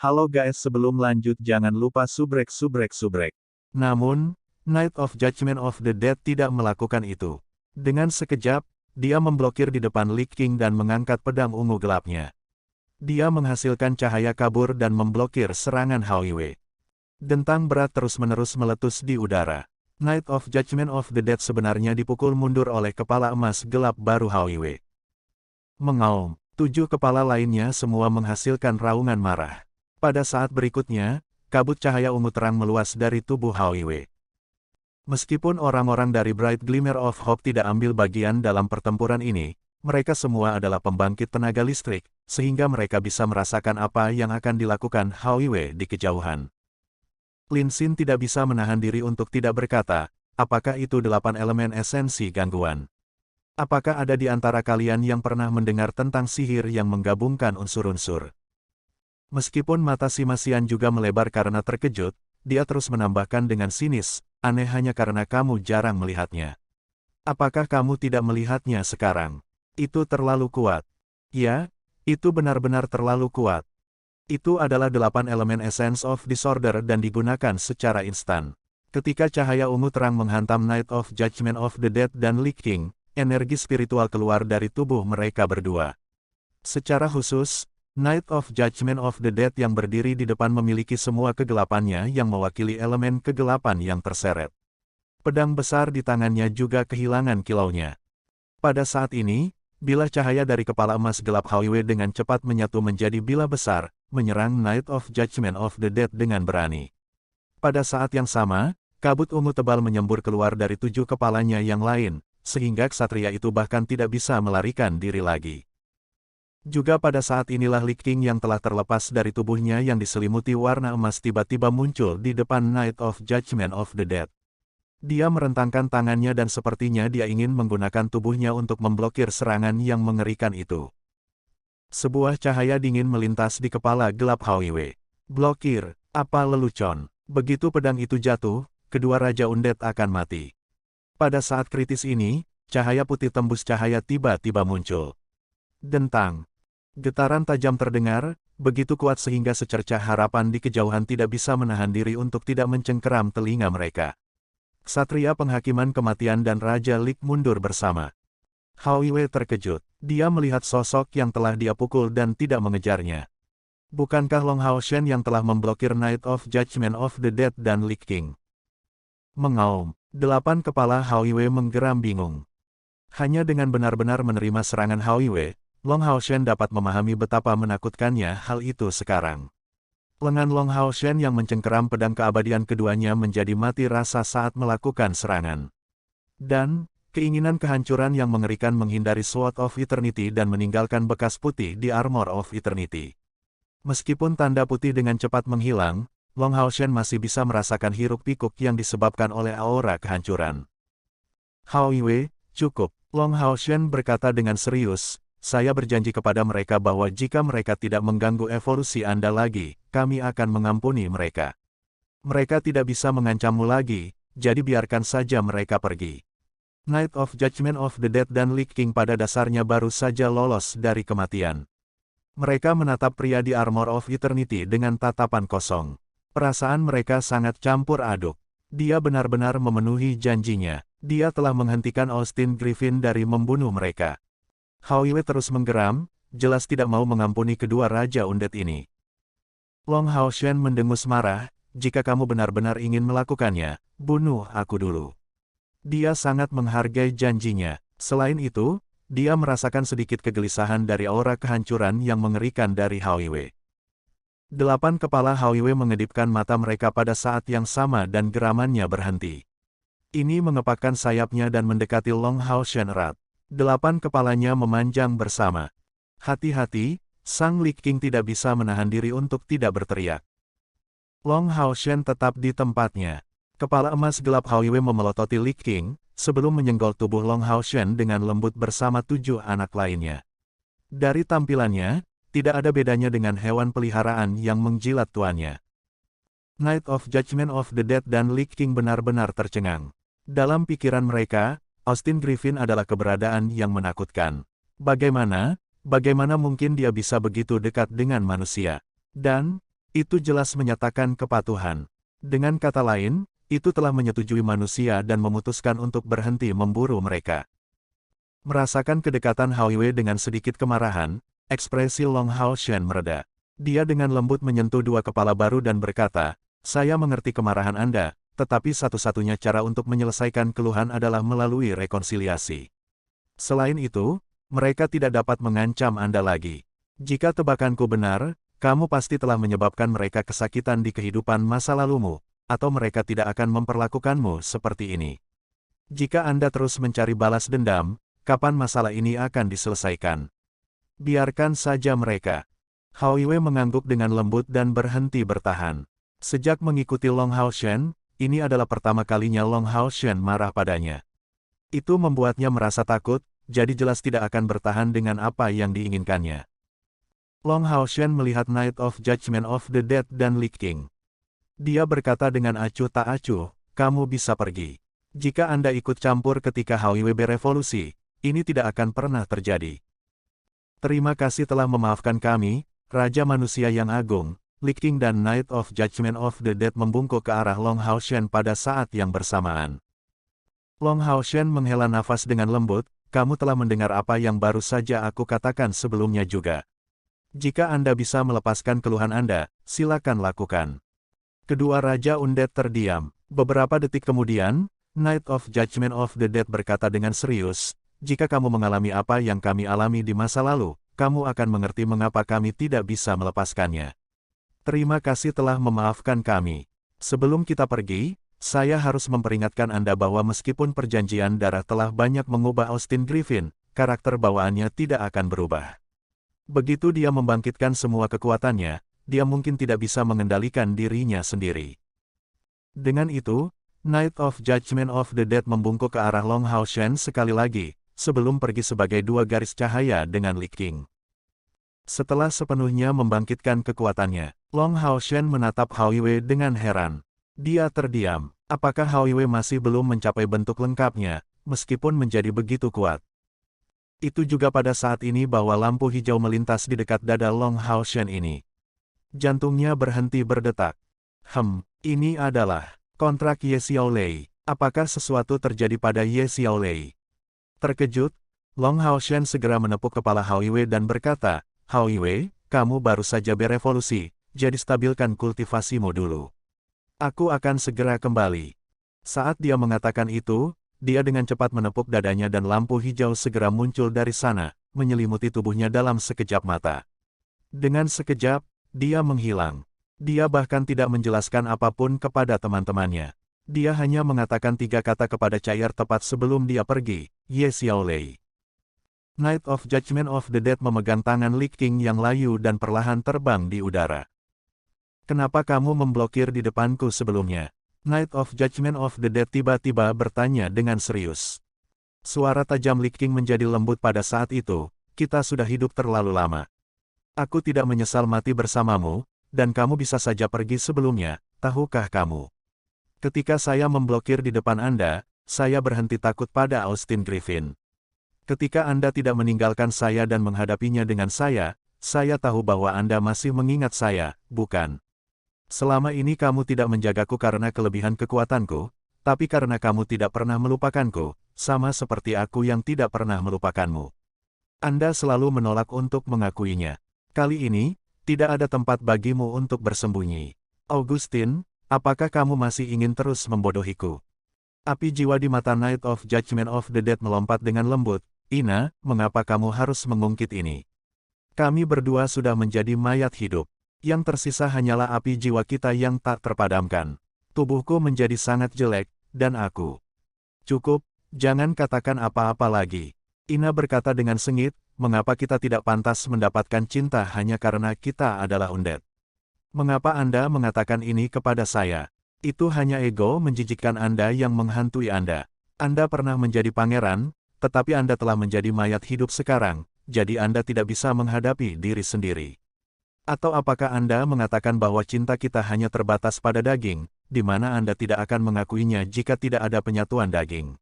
Halo guys, sebelum lanjut jangan lupa subrek. Namun, Knight of Judgment of the Dead tidak melakukan itu. Dengan sekejap, dia memblokir di depan Lich King dan mengangkat pedang ungu gelapnya. Dia menghasilkan cahaya kabur dan memblokir serangan Hao Yue. Dentang berat terus-menerus meletus di udara. Knight of Judgment of the Dead sebenarnya dipukul mundur oleh kepala emas gelap baru Hao Yue. Mengaum, 7 kepala lainnya semua menghasilkan raungan marah. Pada saat berikutnya, kabut cahaya ungu terang meluas dari tubuh Hao Yue. Meskipun orang-orang dari Bright Glimmer of Hope tidak ambil bagian dalam pertempuran ini, mereka semua adalah pembangkit tenaga listrik, sehingga mereka bisa merasakan apa yang akan dilakukan Hao Yue di kejauhan. Lin Xin tidak bisa menahan diri untuk tidak berkata, apakah itu 8 elemen esensi gangguan? Apakah ada di antara kalian yang pernah mendengar tentang sihir yang menggabungkan unsur-unsur? Meskipun mata si Masian juga melebar karena terkejut, dia terus menambahkan dengan sinis, aneh hanya karena kamu jarang melihatnya. Apakah kamu tidak melihatnya sekarang? Itu terlalu kuat. Ya, itu benar-benar terlalu kuat. Itu adalah 8 elemen Essence of Disorder dan digunakan secara instan. Ketika cahaya ungu terang menghantam Knight of Judgment of the Dead dan Lich King, energi spiritual keluar dari tubuh mereka berdua. Secara khusus, Knight of Judgment of the Dead yang berdiri di depan memiliki semua kegelapannya yang mewakili elemen kegelapan yang terseret. Pedang besar di tangannya juga kehilangan kilaunya. Pada saat ini, bilah cahaya dari kepala emas gelap Hao Yue dengan cepat menyatu menjadi bilah besar, menyerang Knight of Judgment of the Dead dengan berani. Pada saat yang sama, kabut ungu tebal menyembur keluar dari 7 kepalanya yang lain, sehingga ksatria itu bahkan tidak bisa melarikan diri lagi. Juga pada saat inilah Lich King yang telah terlepas dari tubuhnya yang diselimuti warna emas tiba-tiba muncul di depan Knight of Judgment of the Dead. Dia merentangkan tangannya dan sepertinya dia ingin menggunakan tubuhnya untuk memblokir serangan yang mengerikan itu. Sebuah cahaya dingin melintas di kepala gelap Hao Yue. Blokir, apa lelucon. Begitu pedang itu jatuh, kedua Raja Undead akan mati. Pada saat kritis ini, cahaya putih tembus cahaya tiba-tiba muncul. Dentang. Getaran tajam terdengar, begitu kuat sehingga secercah harapan di kejauhan tidak bisa menahan diri untuk tidak mencengkeram telinga mereka. Ksatria penghakiman kematian dan Raja Lich mundur bersama. Hao Yue terkejut. Dia melihat sosok yang telah dia pukul dan tidak mengejarnya. Bukankah Long Hao Shen yang telah memblokir Knight of Judgment of the Dead dan Lich King? Mengaum. 8 kepala Hao Yue menggeram bingung. Hanya dengan benar-benar menerima serangan Hao Yue, Long Hao Shen dapat memahami betapa menakutkannya hal itu sekarang. Lengan Long Hao Shen yang mencengkeram pedang keabadian keduanya menjadi mati rasa saat melakukan serangan. Dan, keinginan kehancuran yang mengerikan menghindari Sword of Eternity dan meninggalkan bekas putih di Armor of Eternity. Meskipun tanda putih dengan cepat menghilang, Long Hao Shen masih bisa merasakan hiruk-pikuk yang disebabkan oleh aura kehancuran. Hao Yue, cukup. Long Hao Shen berkata dengan serius, saya berjanji kepada mereka bahwa jika mereka tidak mengganggu evolusi Anda lagi, kami akan mengampuni mereka. Mereka tidak bisa mengancammu lagi, jadi biarkan saja mereka pergi. Knight of Judgment of the Dead dan Lich King pada dasarnya baru saja lolos dari kematian. Mereka menatap pria di Armor of Eternity dengan tatapan kosong. Perasaan mereka sangat campur aduk. Dia benar-benar memenuhi janjinya. Dia telah menghentikan Austin Griffin dari membunuh mereka. Hao Yue terus menggeram, jelas tidak mau mengampuni kedua Raja Undead ini. Long Hao Shen mendengus marah, jika kamu benar-benar ingin melakukannya, bunuh aku dulu. Dia sangat menghargai janjinya. Selain itu, dia merasakan sedikit kegelisahan dari aura kehancuran yang mengerikan dari Hao Yue. 8 kepala Hao Yue mengedipkan mata mereka pada saat yang sama dan geramannya berhenti. Ini mengepakkan sayapnya dan mendekati Long Hao Shen erat. 8 kepalanya memanjang bersama. Hati-hati, Sang Lich King tidak bisa menahan diri untuk tidak berteriak. Long Hao Shen tetap di tempatnya. Kepala emas gelap Hao Yue memelototi Lich King, sebelum menyenggol tubuh Long Hao Shen dengan lembut bersama 7 anak lainnya. Dari tampilannya, tidak ada bedanya dengan hewan peliharaan yang menjilat tuannya. Knight of Judgment of the Dead dan Lich King benar-benar tercengang. Dalam pikiran mereka, Austin Griffin adalah keberadaan yang menakutkan. Bagaimana mungkin dia bisa begitu dekat dengan manusia? Dan, Itu jelas menyatakan kepatuhan. Dengan kata lain, itu telah menyetujui manusia dan memutuskan untuk berhenti memburu mereka. Merasakan kedekatan Hao Yue dengan sedikit kemarahan, ekspresi Long Hao Shen mereda. Dia dengan lembut menyentuh dua kepala baru dan berkata, "Saya mengerti kemarahan Anda, tetapi satu-satunya cara untuk menyelesaikan keluhan adalah melalui rekonsiliasi. Selain itu, mereka tidak dapat mengancam Anda lagi. Jika tebakanku benar, kamu pasti telah menyebabkan mereka kesakitan di kehidupan masa lalumu, atau mereka tidak akan memperlakukanmu seperti ini. Jika Anda terus mencari balas dendam, kapan masalah ini akan diselesaikan? Biarkan saja mereka." Hao Yue mengangguk dengan lembut dan berhenti bertahan. Sejak mengikuti Long Hao Shen, ini adalah pertama kalinya Long Hao Shen marah padanya. Itu membuatnya merasa takut, jadi jelas tidak akan bertahan dengan apa yang diinginkannya. Long Hao Shen melihat Night of Judgment of the Dead dan Lich King. Dia berkata dengan acuh tak acuh, "Kamu bisa pergi. Jika Anda ikut campur ketika Hao Yue berevolusi, ini tidak akan pernah terjadi." "Terima kasih telah memaafkan kami, Raja Manusia yang Agung." Lich King dan Night of Judgment of the Dead membungkuk ke arah Long Hao Shen pada saat yang bersamaan. Long Hao Shen menghela nafas dengan lembut, "Kamu telah mendengar apa yang baru saja aku katakan sebelumnya juga. Jika Anda bisa melepaskan keluhan Anda, silakan lakukan." Kedua Raja Undead terdiam. Beberapa detik kemudian, Night of Judgment of the Dead berkata dengan serius, "Jika kamu mengalami apa yang kami alami di masa lalu, kamu akan mengerti mengapa kami tidak bisa melepaskannya. Terima kasih telah memaafkan kami. Sebelum kita pergi, saya harus memperingatkan Anda bahwa meskipun perjanjian darah telah banyak mengubah Austin Griffin, karakter bawaannya tidak akan berubah. Begitu dia membangkitkan semua kekuatannya, dia mungkin tidak bisa mengendalikan dirinya sendiri." Dengan itu, Night of Judgment of the Dead membungkuk ke arah Long Hao Shen sekali lagi, sebelum pergi sebagai dua garis cahaya dengan Lich King. Setelah sepenuhnya membangkitkan kekuatannya, Long Hao Shen menatap Hao Yue dengan heran. Dia terdiam. Apakah Hao Yue masih belum mencapai bentuk lengkapnya, meskipun menjadi begitu kuat? Itu juga pada saat ini bahwa lampu hijau melintas di dekat dada Long Hao Shen ini. Jantungnya berhenti berdetak. Ini adalah kontrak Ye Xiaolei. Apakah sesuatu terjadi pada Ye Xiaolei? Terkejut, Long Hao Shen segera menepuk kepala Hao Yue dan berkata, "Hao Yue, kamu baru saja berevolusi, jadi stabilkan kultivasimu dulu. Aku akan segera kembali." Saat dia mengatakan itu, dia dengan cepat menepuk dadanya dan lampu hijau segera muncul dari sana, menyelimuti tubuhnya dalam sekejap mata. Dengan sekejap, dia menghilang. Dia bahkan tidak menjelaskan apapun kepada teman-temannya. Dia hanya mengatakan 3 kata kepada Cair tepat sebelum dia pergi, "Ye Xiaolei." Night of Judgment of the Dead memegang tangan Lich King yang layu dan perlahan terbang di udara. "Kenapa kamu memblokir di depanku sebelumnya?" Night of Judgment of the Dead tiba-tiba bertanya dengan serius. Suara tajam Lich King menjadi lembut pada saat itu, "Kita sudah hidup terlalu lama. Aku tidak menyesal mati bersamamu, dan kamu bisa saja pergi sebelumnya, tahukah kamu? Ketika saya memblokir di depan Anda, saya berhenti takut pada Austin Griffin. Ketika Anda tidak meninggalkan saya dan menghadapinya dengan saya tahu bahwa Anda masih mengingat saya, bukan? Selama ini kamu tidak menjagaku karena kelebihan kekuatanku, tapi karena kamu tidak pernah melupakanku, sama seperti aku yang tidak pernah melupakanmu. Anda selalu menolak untuk mengakuinya. Kali ini, tidak ada tempat bagimu untuk bersembunyi. Augustine, apakah kamu masih ingin terus membodohiku?" Api jiwa di mata Night of Judgment of the Dead melompat dengan lembut. "Ina, mengapa kamu harus mengungkit ini? Kami berdua sudah menjadi mayat hidup. Yang tersisa hanyalah api jiwa kita yang tak terpadamkan. Tubuhku menjadi sangat jelek, dan aku..." "Cukup, jangan katakan apa-apa lagi." Ina berkata dengan sengit, "Mengapa kita tidak pantas mendapatkan cinta hanya karena kita adalah undead? Mengapa Anda mengatakan ini kepada saya? Itu hanya ego menjijikkan Anda yang menghantui Anda. Anda pernah menjadi pangeran, tetapi Anda telah menjadi mayat hidup sekarang, jadi Anda tidak bisa menghadapi diri sendiri. Atau apakah Anda mengatakan bahwa cinta kita hanya terbatas pada daging, di mana Anda tidak akan mengakuinya jika tidak ada penyatuan daging?"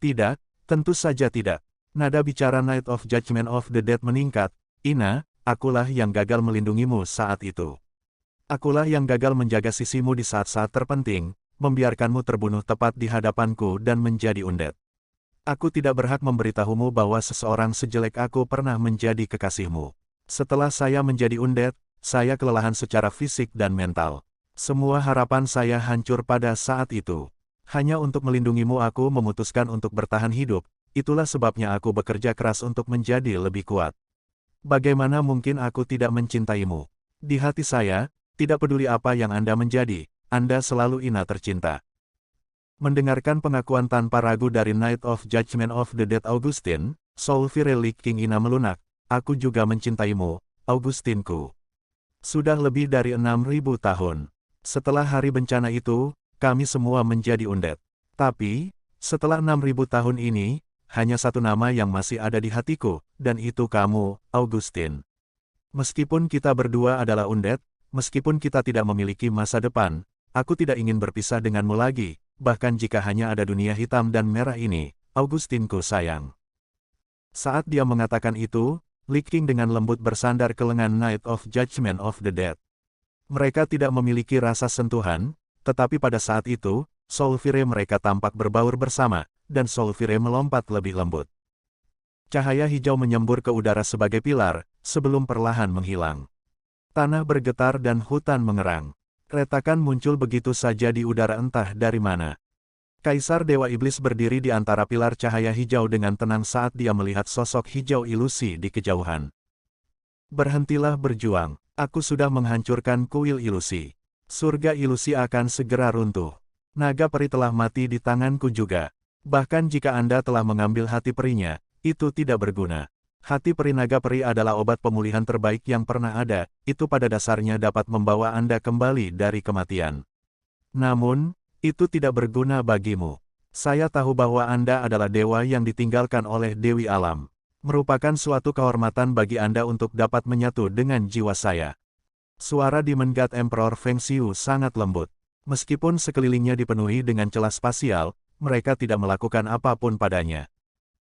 "Tidak, tentu saja tidak." Nada bicara Night of Judgment of the Dead meningkat. "Ina, akulah yang gagal melindungimu saat itu. Akulah yang gagal menjaga sisimu di saat-saat terpenting, membiarkanmu terbunuh tepat di hadapanku dan menjadi undead. Aku tidak berhak memberitahumu bahwa seseorang sejelek aku pernah menjadi kekasihmu. Setelah saya menjadi undead, saya kelelahan secara fisik dan mental. Semua harapan saya hancur pada saat itu. Hanya untuk melindungimu aku memutuskan untuk bertahan hidup, itulah sebabnya aku bekerja keras untuk menjadi lebih kuat. Bagaimana mungkin aku tidak mencintaimu? Di hati saya, tidak peduli apa yang Anda menjadi, Anda selalu Ina tercinta. Mendengarkan pengakuan tanpa ragu dari Knight of Judgment of the Dead Augustine, Soulfire Lich King Ina melunak, aku juga mencintaimu, Augustinku. Sudah lebih dari 6.000 tahun. Setelah hari bencana itu, kami semua menjadi undead. Tapi, setelah 6.000 tahun ini, hanya satu nama yang masih ada di hatiku, dan itu kamu, Augustine. Meskipun kita berdua adalah undead, meskipun kita tidak memiliki masa depan, aku tidak ingin berpisah denganmu lagi, bahkan jika hanya ada dunia hitam dan merah ini, Augustinku sayang. Saat dia mengatakan itu, Lich King dengan lembut bersandar ke lengan Knight of Judgment of the Dead. Mereka tidak memiliki rasa sentuhan, tetapi pada saat itu, Soulfire mereka tampak berbaur bersama, dan Soulfire melompat lebih lembut. Cahaya hijau menyembur ke udara sebagai pilar, sebelum perlahan menghilang. Tanah bergetar dan hutan mengerang. Retakan muncul begitu saja di udara entah dari mana. Kaisar Dewa Iblis berdiri di antara pilar cahaya hijau dengan tenang saat dia melihat sosok hijau ilusi di kejauhan. Berhentilah berjuang. Aku sudah menghancurkan kuil ilusi. Surga ilusi akan segera runtuh. Naga peri telah mati di tanganku juga. Bahkan jika Anda telah mengambil hati perinya, itu tidak berguna. Hati peri naga peri adalah obat pemulihan terbaik yang pernah ada, itu pada dasarnya dapat membawa Anda kembali dari kematian. Namun, itu tidak berguna bagimu. Saya tahu bahwa Anda adalah dewa yang ditinggalkan oleh Dewi Alam. Merupakan suatu kehormatan bagi Anda untuk dapat menyatu dengan jiwa saya. Suara Demon God Emperor Feng Xiu sangat lembut. Meskipun sekelilingnya dipenuhi dengan celah spasial, mereka tidak melakukan apapun padanya.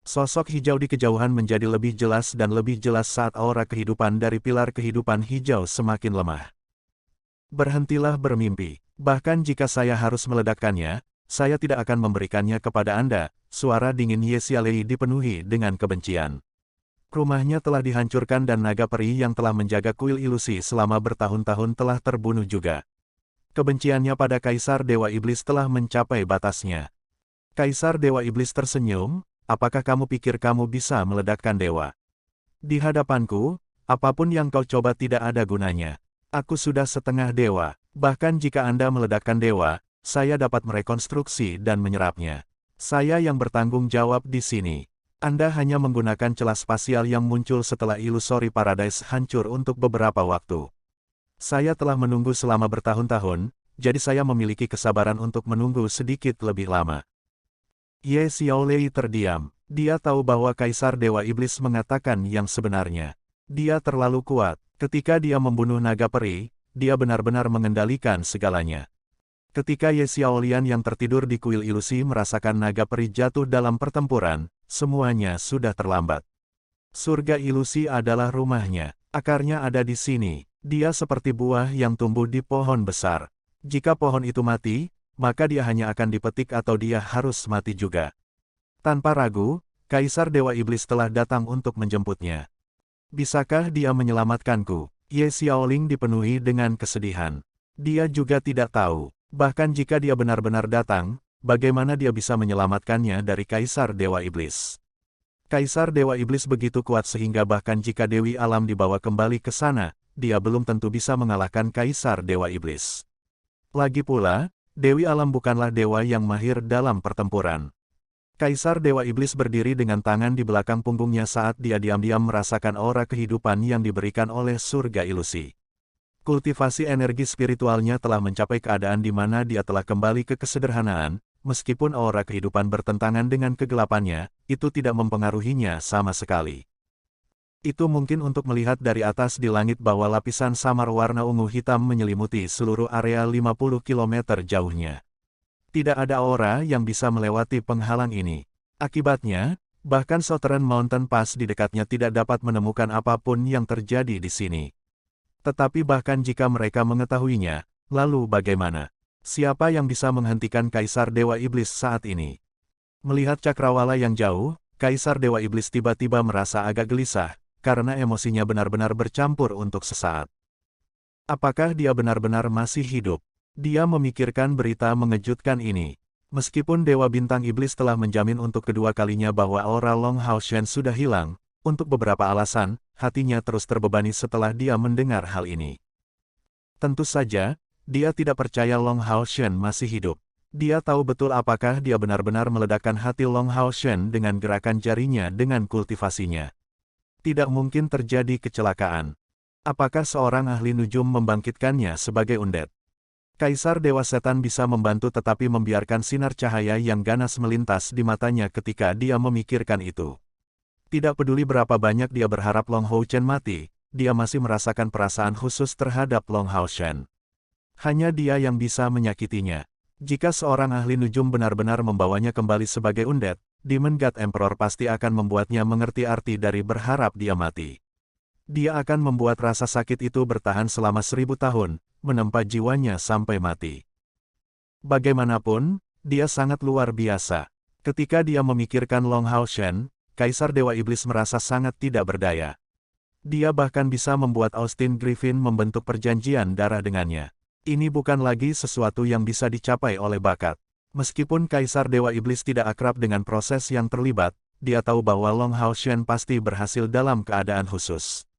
Sosok hijau di kejauhan menjadi lebih jelas dan lebih jelas saat aura kehidupan dari pilar kehidupan hijau semakin lemah. Berhentilah bermimpi. Bahkan jika saya harus meledakkannya, saya tidak akan memberikannya kepada Anda. Suara dingin Ye Xialei dipenuhi dengan kebencian. Rumahnya telah dihancurkan dan naga peri yang telah menjaga kuil ilusi selama bertahun-tahun telah terbunuh juga. Kebenciannya pada Kaisar Dewa Iblis telah mencapai batasnya. Kaisar Dewa Iblis tersenyum, apakah kamu pikir kamu bisa meledakkan dewa? Di hadapanku, apapun yang kau coba tidak ada gunanya. Aku sudah setengah dewa, bahkan jika Anda meledakkan dewa, saya dapat merekonstruksi dan menyerapnya. Saya yang bertanggung jawab di sini. Anda hanya menggunakan celah spasial yang muncul setelah Illusory Paradise hancur untuk beberapa waktu. Saya telah menunggu selama bertahun-tahun, jadi saya memiliki kesabaran untuk menunggu sedikit lebih lama. Ye Xiaolei terdiam. Dia tahu bahwa Kaisar Dewa Iblis mengatakan yang sebenarnya. Dia terlalu kuat. Ketika dia membunuh naga peri, dia benar-benar mengendalikan segalanya. Ketika Ye Xiaolian yang tertidur di kuil ilusi merasakan naga peri jatuh dalam pertempuran, semuanya sudah terlambat. Surga ilusi adalah rumahnya. Akarnya ada di sini. Dia seperti buah yang tumbuh di pohon besar. Jika pohon itu mati, maka dia hanya akan dipetik atau dia harus mati juga. Tanpa ragu, Kaisar Dewa Iblis telah datang untuk menjemputnya. Bisakah dia menyelamatkanku? Ye Xiaoling dipenuhi dengan kesedihan. Dia juga tidak tahu. Bahkan jika dia benar-benar datang, bagaimana dia bisa menyelamatkannya dari Kaisar Dewa Iblis? Kaisar Dewa Iblis begitu kuat sehingga bahkan jika Dewi Alam dibawa kembali ke sana, dia belum tentu bisa mengalahkan Kaisar Dewa Iblis. Lagi pula, Dewi Alam bukanlah dewa yang mahir dalam pertempuran. Kaisar Dewa Iblis berdiri dengan tangan di belakang punggungnya saat dia diam-diam merasakan aura kehidupan yang diberikan oleh surga ilusi. Kultivasi energi spiritualnya telah mencapai keadaan di mana dia telah kembali ke kesederhanaan, meskipun aura kehidupan bertentangan dengan kegelapannya, itu tidak mempengaruhinya sama sekali. Itu mungkin untuk melihat dari atas di langit bahwa lapisan samar warna ungu hitam menyelimuti seluruh area 50 km jauhnya. Tidak ada aura yang bisa melewati penghalang ini. Akibatnya, bahkan Southern Mountain Pass di dekatnya tidak dapat menemukan apapun yang terjadi di sini. Tetapi bahkan jika mereka mengetahuinya, lalu bagaimana? Siapa yang bisa menghentikan Kaisar Dewa Iblis saat ini? Melihat cakrawala yang jauh, Kaisar Dewa Iblis tiba-tiba merasa agak gelisah, karena emosinya benar-benar bercampur untuk sesaat. Apakah dia benar-benar masih hidup? Dia memikirkan berita mengejutkan ini. Meskipun Dewa Bintang Iblis telah menjamin untuk kedua kalinya bahwa aura Long Hao Shen sudah hilang, untuk beberapa alasan, hatinya terus terbebani setelah dia mendengar hal ini. Tentu saja, dia tidak percaya Long Hao Shen masih hidup. Dia tahu betul apakah dia benar-benar meledakkan hati Long Hao Shen dengan gerakan jarinya dengan kultivasinya. Tidak mungkin terjadi kecelakaan. Apakah seorang ahli nujum membangkitkannya sebagai undead? Kaisar Dewa Setan bisa membantu tetapi membiarkan sinar cahaya yang ganas melintas di matanya ketika dia memikirkan itu. Tidak peduli berapa banyak dia berharap Long Hao Shen mati, dia masih merasakan perasaan khusus terhadap Long Hao Shen. Hanya dia yang bisa menyakitinya. Jika seorang ahli nujum benar-benar membawanya kembali sebagai undead, Demon God Emperor pasti akan membuatnya mengerti arti dari berharap dia mati. Dia akan membuat rasa sakit itu bertahan selama 1000 tahun, menempa jiwanya sampai mati. Bagaimanapun, dia sangat luar biasa. Ketika dia memikirkan Long Hao Shen, Kaisar Dewa Iblis merasa sangat tidak berdaya. Dia bahkan bisa membuat Austin Griffin membentuk perjanjian darah dengannya. Ini bukan lagi sesuatu yang bisa dicapai oleh bakat. Meskipun Kaisar Dewa Iblis tidak akrab dengan proses yang terlibat, dia tahu bahwa Long Hao Shen pasti berhasil dalam keadaan khusus.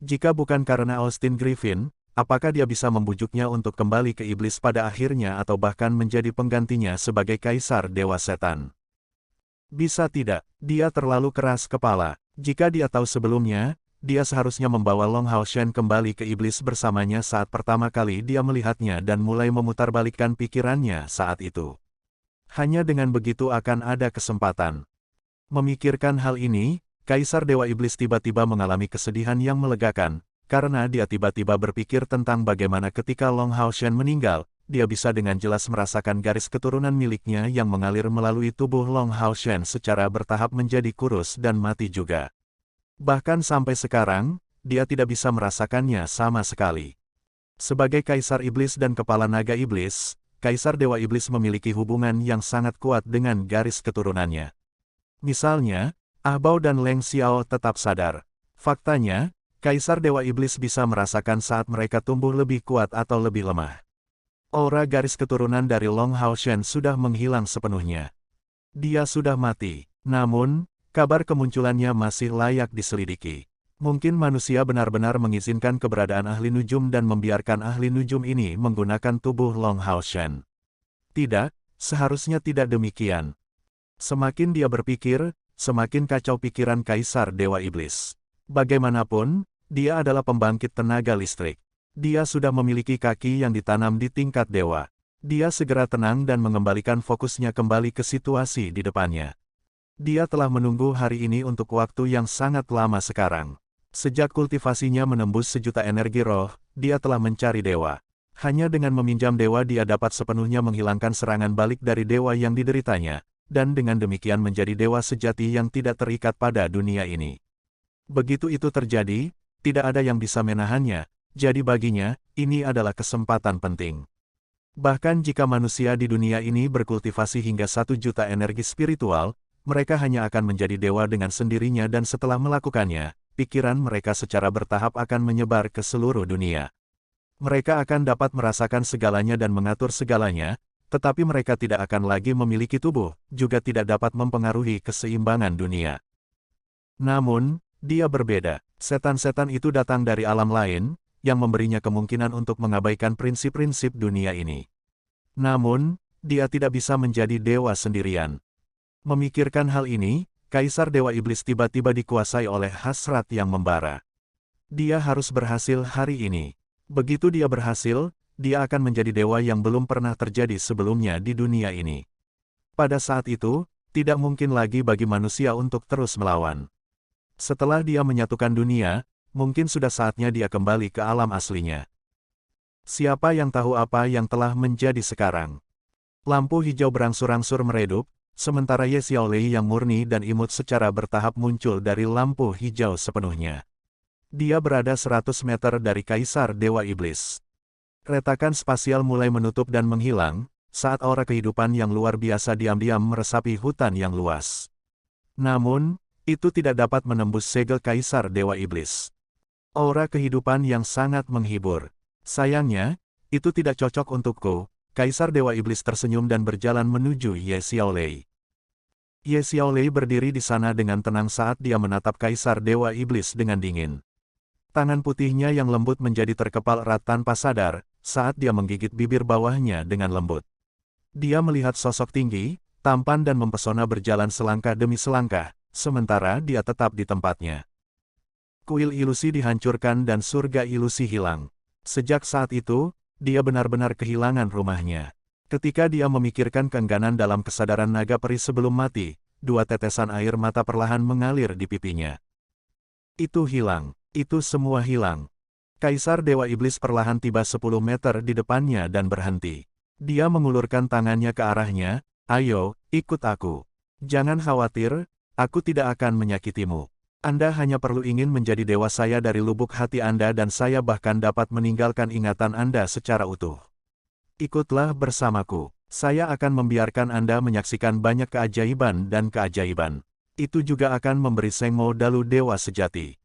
Jika bukan karena Austin Griffin, apakah dia bisa membujuknya untuk kembali ke iblis pada akhirnya atau bahkan menjadi penggantinya sebagai Kaisar Dewa Setan? Bisa tidak, dia terlalu keras kepala. Jika dia tahu sebelumnya, dia seharusnya membawa Long Hao Shen kembali ke iblis bersamanya saat pertama kali dia melihatnya dan mulai memutarbalikkan pikirannya saat itu. Hanya dengan begitu akan ada kesempatan. Memikirkan hal ini, Kaisar Dewa Iblis tiba-tiba mengalami kesedihan yang melegakan, karena dia tiba-tiba berpikir tentang bagaimana ketika Long Hao Shen meninggal, dia bisa dengan jelas merasakan garis keturunan miliknya yang mengalir melalui tubuh Long Hao Shen secara bertahap menjadi kurus dan mati juga. Bahkan sampai sekarang, dia tidak bisa merasakannya sama sekali. Sebagai Kaisar Iblis dan Kepala Naga Iblis, Kaisar Dewa Iblis memiliki hubungan yang sangat kuat dengan garis keturunannya. Misalnya, Ahbao dan Leng Xiao tetap sadar. Faktanya, Kaisar Dewa Iblis bisa merasakan saat mereka tumbuh lebih kuat atau lebih lemah. Aura garis keturunan dari Long Hao Shen sudah menghilang sepenuhnya. Dia sudah mati. Namun, kabar kemunculannya masih layak diselidiki. Mungkin manusia benar-benar mengizinkan keberadaan ahli nujum dan membiarkan ahli nujum ini menggunakan tubuh Long Hao Shen. Tidak, seharusnya tidak demikian. Semakin dia berpikir, semakin kacau pikiran Kaisar Dewa Iblis. Bagaimanapun, dia adalah pembangkit tenaga listrik. Dia sudah memiliki kaki yang ditanam di tingkat dewa. Dia segera tenang dan mengembalikan fokusnya kembali ke situasi di depannya. Dia telah menunggu hari ini untuk waktu yang sangat lama sekarang. Sejak kultivasinya menembus 1.000.000 energi roh, dia telah mencari dewa. Hanya dengan meminjam dewa dia dapat sepenuhnya menghilangkan serangan balik dari dewa yang dideritanya, dan dengan demikian menjadi dewa sejati yang tidak terikat pada dunia ini. Begitu itu terjadi, tidak ada yang bisa menahannya, jadi baginya, ini adalah kesempatan penting. Bahkan jika manusia di dunia ini berkultivasi hingga 1.000.000 energi spiritual, mereka hanya akan menjadi dewa dengan sendirinya dan setelah melakukannya, pikiran mereka secara bertahap akan menyebar ke seluruh dunia. Mereka akan dapat merasakan segalanya dan mengatur segalanya, tetapi mereka tidak akan lagi memiliki tubuh, juga tidak dapat mempengaruhi keseimbangan dunia. Namun, dia berbeda. Setan-setan itu datang dari alam lain, yang memberinya kemungkinan untuk mengabaikan prinsip-prinsip dunia ini. Namun, dia tidak bisa menjadi dewa sendirian. Memikirkan hal ini, Kaisar Dewa Iblis tiba-tiba dikuasai oleh hasrat yang membara. Dia harus berhasil hari ini. Begitu dia berhasil, dia akan menjadi dewa yang belum pernah terjadi sebelumnya di dunia ini. Pada saat itu, tidak mungkin lagi bagi manusia untuk terus melawan. Setelah dia menyatukan dunia, mungkin sudah saatnya dia kembali ke alam aslinya. Siapa yang tahu apa yang telah menjadi sekarang? Lampu hijau berangsur-angsur meredup, sementara Ye Xiaolei yang murni dan imut secara bertahap muncul dari lampu hijau sepenuhnya. Dia berada 100 meter dari Kaisar Dewa Iblis. Retakan spasial mulai menutup dan menghilang, saat aura kehidupan yang luar biasa diam-diam meresapi hutan yang luas. Namun, itu tidak dapat menembus segel Kaisar Dewa Iblis. Aura kehidupan yang sangat menghibur. Sayangnya, itu tidak cocok untukku. Kaisar Dewa Iblis tersenyum dan berjalan menuju Ye Xiaolei. Ye Xiaolei berdiri di sana dengan tenang saat dia menatap Kaisar Dewa Iblis dengan dingin. Tangan putihnya yang lembut menjadi terkepal erat tanpa sadar, saat dia menggigit bibir bawahnya dengan lembut. Dia melihat sosok tinggi, tampan dan mempesona berjalan selangkah demi selangkah, sementara dia tetap di tempatnya. Kuil ilusi dihancurkan dan surga ilusi hilang. Sejak saat itu, dia benar-benar kehilangan rumahnya. Ketika dia memikirkan keengganan dalam kesadaran naga peri sebelum mati, 2 tetesan air mata perlahan mengalir di pipinya. Itu hilang. Itu semua hilang. Kaisar Dewa Iblis perlahan tiba 10 meter di depannya dan berhenti. Dia mengulurkan tangannya ke arahnya, "Ayo, ikut aku. Jangan khawatir, aku tidak akan menyakitimu. Anda hanya perlu ingin menjadi dewa saya dari lubuk hati Anda dan saya bahkan dapat meninggalkan ingatan Anda secara utuh. Ikutlah bersamaku. Saya akan membiarkan Anda menyaksikan banyak keajaiban dan keajaiban. Itu juga akan memberi Sengmo Dalu Dewa Sejati."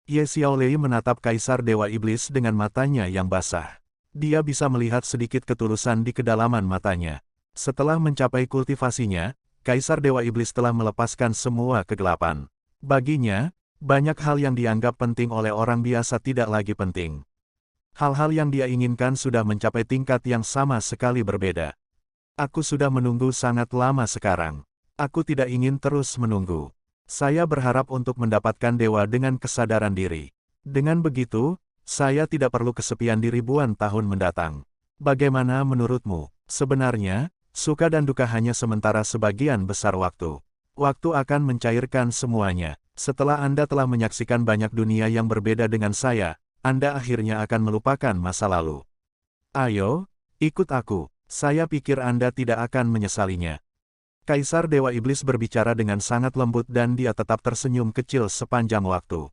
Ye Xiaolei menatap Kaisar Dewa Iblis dengan matanya yang basah. Dia bisa melihat sedikit ketulusan di kedalaman matanya. Setelah mencapai kultivasinya, Kaisar Dewa Iblis telah melepaskan semua kegelapan. Baginya, banyak hal yang dianggap penting oleh orang biasa tidak lagi penting. Hal-hal yang dia inginkan sudah mencapai tingkat yang sama sekali berbeda. Aku sudah menunggu sangat lama sekarang. Aku tidak ingin terus menunggu. Saya berharap untuk mendapatkan dewa dengan kesadaran diri. Dengan begitu, saya tidak perlu kesepian di ribuan tahun mendatang. Bagaimana menurutmu? Sebenarnya, suka dan duka hanya sementara sebagian besar waktu. Waktu akan mencairkan semuanya. Setelah Anda telah menyaksikan banyak dunia yang berbeda dengan saya, Anda akhirnya akan melupakan masa lalu. Ayo, ikut aku. Saya pikir Anda tidak akan menyesalinya. Kaisar Dewa Iblis berbicara dengan sangat lembut dan dia tetap tersenyum kecil sepanjang waktu.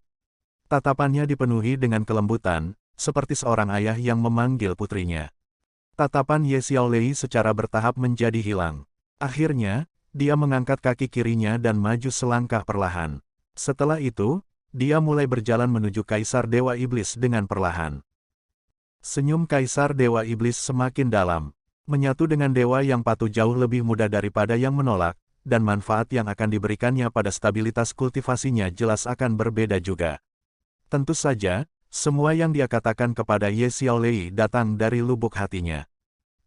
Tatapannya dipenuhi dengan kelembutan, seperti seorang ayah yang memanggil putrinya. Tatapan Ye Xiaolei secara bertahap menjadi hilang. Akhirnya, dia mengangkat kaki kirinya dan maju selangkah perlahan. Setelah itu, dia mulai berjalan menuju Kaisar Dewa Iblis dengan perlahan. Senyum Kaisar Dewa Iblis semakin dalam. Menyatu dengan dewa yang patuh jauh lebih mudah daripada yang menolak, dan manfaat yang akan diberikannya pada stabilitas kultivasinya jelas akan berbeda juga. Tentu saja, semua yang dia katakan kepada Ye Xiaolei datang dari lubuk hatinya.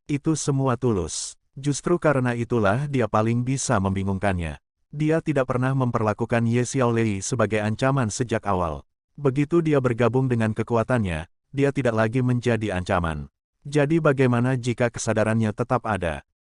Itu semua tulus. Justru karena itulah dia paling bisa membingungkannya. Dia tidak pernah memperlakukan Ye Xiaolei sebagai ancaman sejak awal. Begitu dia bergabung dengan kekuatannya, dia tidak lagi menjadi ancaman. Jadi bagaimana jika kesadarannya tetap ada?